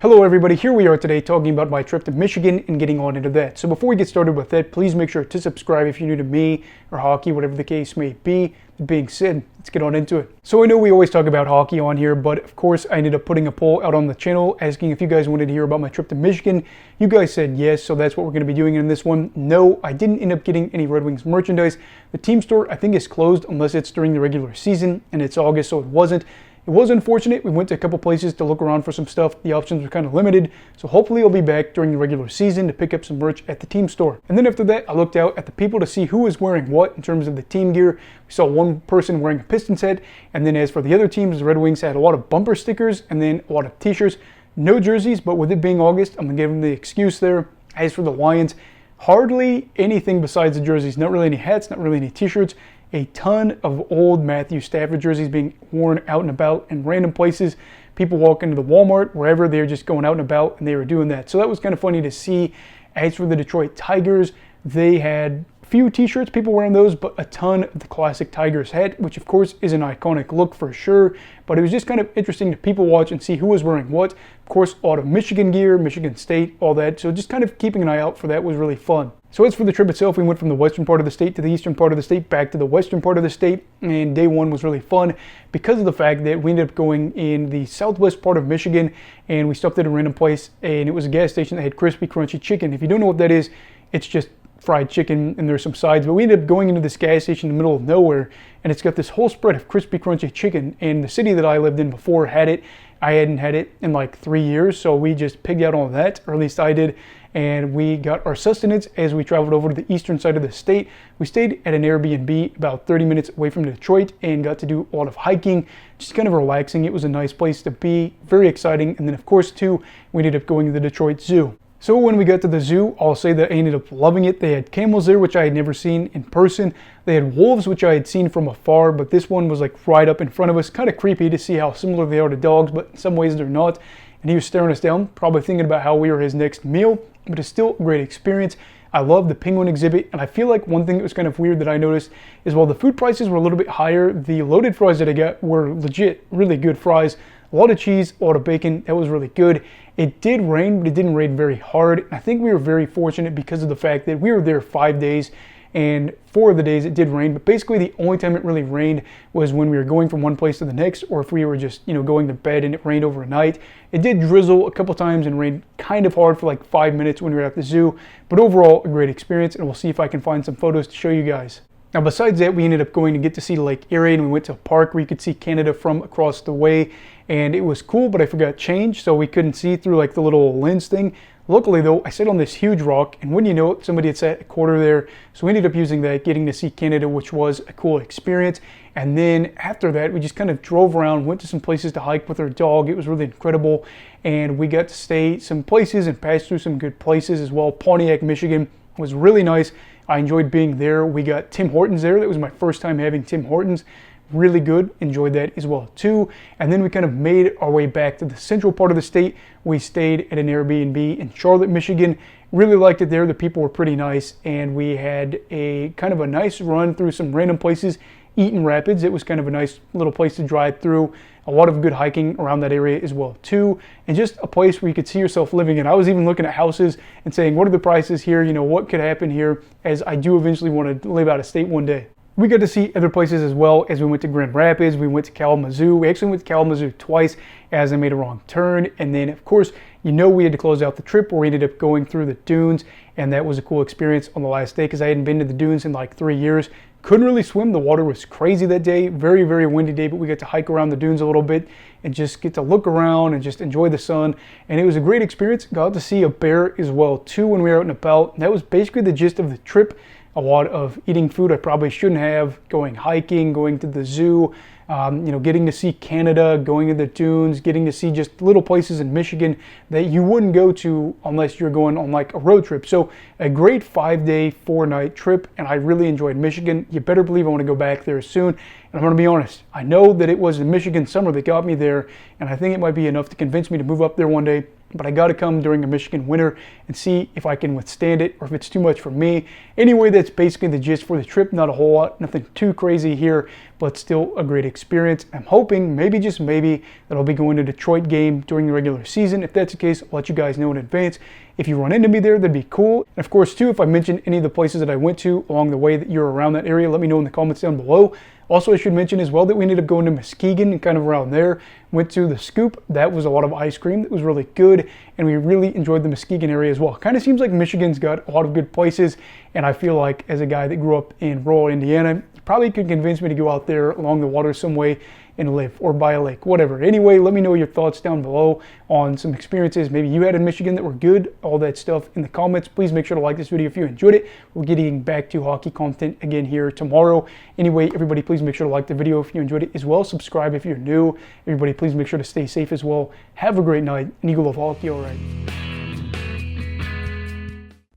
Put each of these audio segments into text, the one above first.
Hello everybody, here we are today talking about my trip to Michigan and getting on into that. So before we get started with that, please make sure to subscribe if you're new to me or hockey, whatever the case may be. That being said, let's get on into it. So I know we always talk about hockey on here, but of course I ended up putting a poll out on the channel asking if you guys wanted to hear about my trip to Michigan. You guys said yes, so that's what we're going to be doing in this one. No, I didn't end up getting any Red Wings merchandise. The team store I think is closed unless it's during the regular season, and it's August, so it wasn't. It was unfortunate. We went to a couple places to look around for some stuff. The options were kind of limited, so hopefully I'll be back during the regular season to pick up some merch at the team store. And then after that, I looked out at the people to see who was wearing what in terms of the team gear. We saw one person wearing a Pistons hat, and then as for the other teams, the Red Wings had a lot of bumper stickers and then a lot of t-shirts. No jerseys, but with it being August, I'm going to give them the excuse there. As for the Lions, hardly anything besides the jerseys. Not really any hats, not really any t-shirts. A ton of old Matthew Stafford jerseys being worn out and about in random places. People walk into the Walmart, wherever, they're just going out and about, and they were doing that. So that was kind of funny to see. As for the Detroit Tigers, they had a few t-shirts, people wearing those, but a ton of the classic Tigers hat, which of course is an iconic look for sure. But it was just kind of interesting to people watch and see who was wearing what. Of course, a lot of Michigan gear, Michigan State, all that. So just kind of keeping an eye out for that was really fun. So as for the trip itself, we went from the western part of the state to the eastern part of the state, back to the western part of the state, and day one was really fun because of the fact that we ended up going in the southwest part of Michigan, and we stopped at a random place, and it was a gas station that had crispy, crunchy chicken. If you don't know what that is, it's just fried chicken and there's some sides, but we ended up going into this gas station in the middle of nowhere, and it's got this whole spread of crispy, crunchy chicken, and the city that I lived in before had it. I hadn't had it in like 3 years, so we just pigged out on that, or at least I did, and we got our sustenance as we traveled over to the eastern side of the state. We stayed at an Airbnb about 30 minutes away from Detroit and got to do a lot of hiking, just kind of relaxing. It was a nice place to be, very exciting, and then of course too, we ended up going to the Detroit Zoo. So when we got to the zoo, I'll say that I ended up loving it. They had camels there, which I had never seen in person. They had wolves, which I had seen from afar, but this one was like right up in front of us. Kind of creepy to see how similar they are to dogs, but in some ways they're not. And he was staring us down, probably thinking about how we were his next meal, but it's still a great experience. I love the penguin exhibit, and I feel like one thing that was kind of weird that I noticed is while the food prices were a little bit higher, the loaded fries that I got were legit, really good fries. A lot of cheese, a lot of bacon, that was really good. It did rain, but it didn't rain very hard. I think we were very fortunate because of the fact that we were there 5 days, and 4 of the days it did rain, but basically the only time it really rained was when we were going from one place to the next, or if we were just, going to bed and it rained overnight. It did drizzle a couple times and rained kind of hard for like 5 minutes when we were at the zoo, but overall a great experience, and we'll see if I can find some photos to show you guys. Now besides that, we ended up going to get to see Lake Erie, and we went to a park where you could see Canada from across the way, and it was cool, but I forgot change, so we couldn't see through like the little lens thing. Luckily though, I sat on this huge rock, and when you know it, somebody had sat a quarter there, so we ended up using that, getting to see Canada, which was a cool experience. And then after that, we just kind of drove around, went to some places to hike with our dog. It was really incredible, and we got to stay some places and pass through some good places as well. Pontiac, Michigan was really nice. I enjoyed being there. We got Tim Hortons there. That was my first time having Tim Hortons. Really good. Enjoyed that as well too. And then we kind of made our way back to the central part of the state. We stayed at an Airbnb in Charlotte, Michigan. Really liked it there. The people were pretty nice, and we had a kind of a nice run through some random places. Eaton Rapids, it was kind of a nice little place to drive through. A lot of good hiking around that area as well too, and just a place where you could see yourself living in. I was even looking at houses and saying, what are the prices here? What could happen here, as I do eventually want to live out of state one day. We got to see other places as well, as we went to Grand Rapids, we went to Kalamazoo. We actually went to Kalamazoo twice as I made a wrong turn, and then of course, we had to close out the trip where we ended up going through the dunes, and that was a cool experience on the last day because I hadn't been to the dunes in like 3 years. Couldn't really swim. The water was crazy that day. Very, very windy day, but we got to hike around the dunes a little bit and just get to look around and just enjoy the sun. And it was a great experience. Got to see a bear as well too when we were out and about. And that was basically the gist of the trip. A lot of eating food I probably shouldn't have, going hiking, going to the zoo, getting to see Canada, going to the dunes, getting to see just little places in Michigan that you wouldn't go to unless you're going on like a road trip. So a great 5-day, 4-night trip, and I really enjoyed Michigan. You better believe I want to go back there soon. And I'm going to be honest, I know that it was the Michigan summer that got me there, and I think it might be enough to convince me to move up there one day. but I got to come during a Michigan winter and see if I can withstand it or if it's too much for me. Anyway, that's basically the gist for the trip. Not a whole lot, nothing too crazy here, but still a great experience. I'm hoping, maybe just maybe, that I'll be going to the Detroit game during the regular season. If that's the case, I'll let you guys know in advance. If you run into me there, that'd be cool. And of course, too, if I mention any of the places that I went to along the way that you're around that area, let me know in the comments down below. Also, I should mention as well that we ended up going to Muskegon and kind of around there. Went to the Scoop. That was a lot of ice cream. That was really good. And we really enjoyed the Muskegon area as well. Kind of seems like Michigan's got a lot of good places. And I feel like as a guy that grew up in rural Indiana, you probably could convince me to go out there along the water some way and live, or by a lake, whatever. Anyway, let me know your thoughts down below on some experiences maybe you had in Michigan that were good, all that stuff in the comments. Please make sure to like this video if you enjoyed it. We're getting back to hockey content again here tomorrow. Anyway, everybody, please make sure to like the video if you enjoyed it as well. Subscribe if you're new. Everybody, please make sure to stay safe as well. Have a great night, and Eagle of Hockey, all right.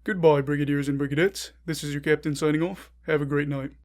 Goodbye, Brigadiers and Brigadettes. This is your captain signing off. Have a great night.